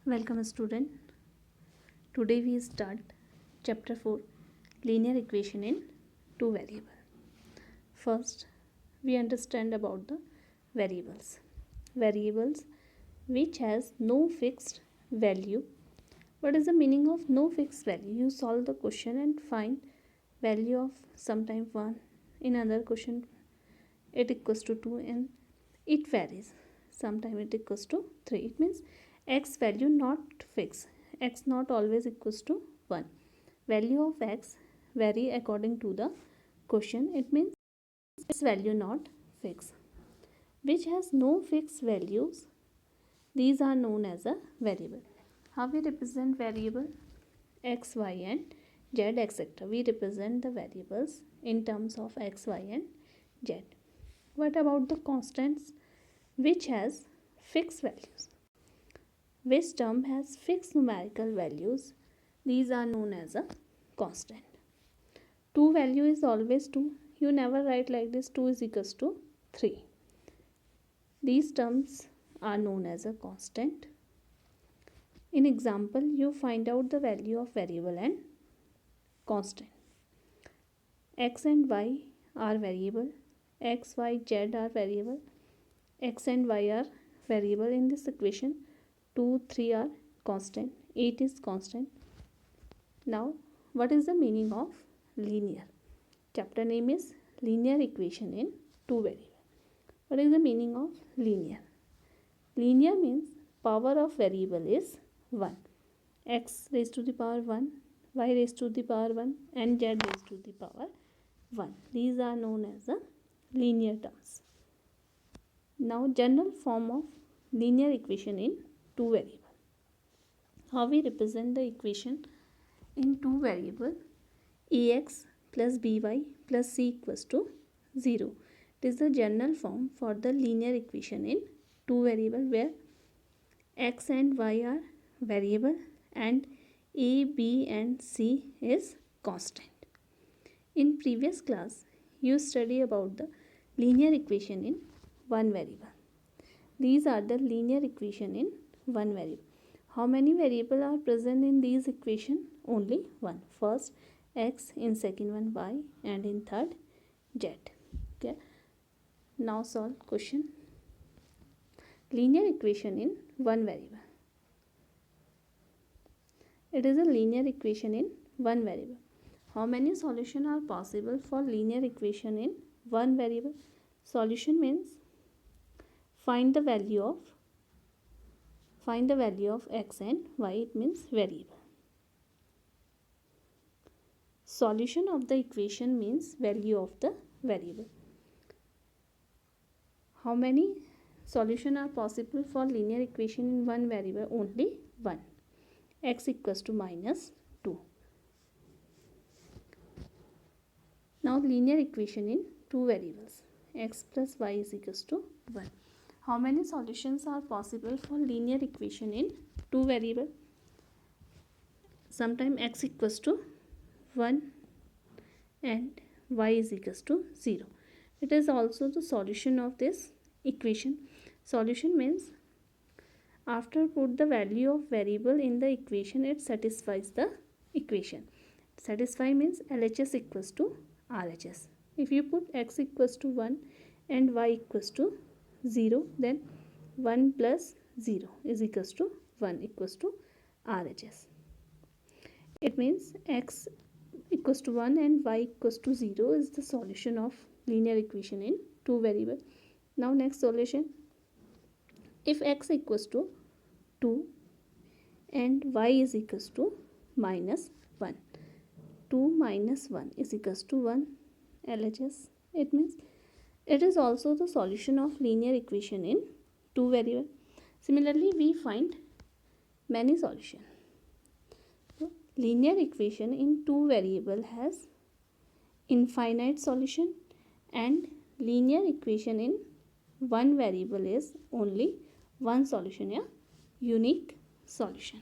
Welcome student. Today we start chapter 4 linear equation in two variable. First we understand about the variables. Variables which has no fixed value. What is the meaning of no fixed value? You solve the question and find value of sometime 1, in another question it equals to 2 and it varies. Sometime it equals to 3. It means x value not fixed. X not always equals to 1. Value of x vary according to the question. It means its value not fixed. Which has no fixed values, these are known as a variable. How we represent variable? X, y and z etc. We represent the variables in terms of x, y and z. What about the constants? Which has fixed values? Which term has fixed numerical values? These are known as a constant. 2 value is always 2. You never write like this 2 is equals to 3. These terms are known as a constant. In example, you find out the value of variable and constant. X and y are variable. X, y, z are variable. X and y are variable in this equation. 2, 3 are constant. 8 is constant. Now, what is the meaning of linear? Chapter name is linear equation in two variable. What is the meaning of linear? Linear means power of variable is 1. X raised to the power 1, y raised to the power 1 and z raised to the power 1. These are known as the linear terms. Now, general form of linear equation in two variable. How we represent the equation in two variable? Ax plus by plus c equals to 0. It is the general form for the linear equation in two variable where x and y are variable and a, b and c is constant. In previous class you study about the linear equation in one variable. These are the linear equation in one variable. How many variables are present in these equation? Only one. First x, in second one y and in third z. Okay. Now solve question. Linear equation in one variable. It is a linear equation in one variable. How many solutions are possible for linear equation in one variable? Solution means find the value of x and y. It means variable. Solution of the equation means value of the variable. How many solutions are possible for linear equation in one variable? Only one. X equals to minus 2. Now linear equation in two variables. X plus y is equals to 1. How many solutions are possible for linear equation in two variable? Sometime x equals to 1 and y is equals to 0. It is also the solution of this equation. Solution means after put the value of variable in the equation, it satisfies the equation. Satisfy means LHS equals to RHS. If you put x equals to 1 and y equals to 0, then 1 plus 0 is equals to 1 equals to RHS. It means x equals to 1 and y equals to 0 is the solution of linear equation in two variable. Now next solution. If x equals to 2 and y is equals to minus 1. 2 minus 1 is equals to 1 LHS. It means it is also the solution of linear equation in two variable. Similarly, we find many solutions. So, linear equation in two variable has infinite solution and linear equation in one variable is only one solution, a unique solution.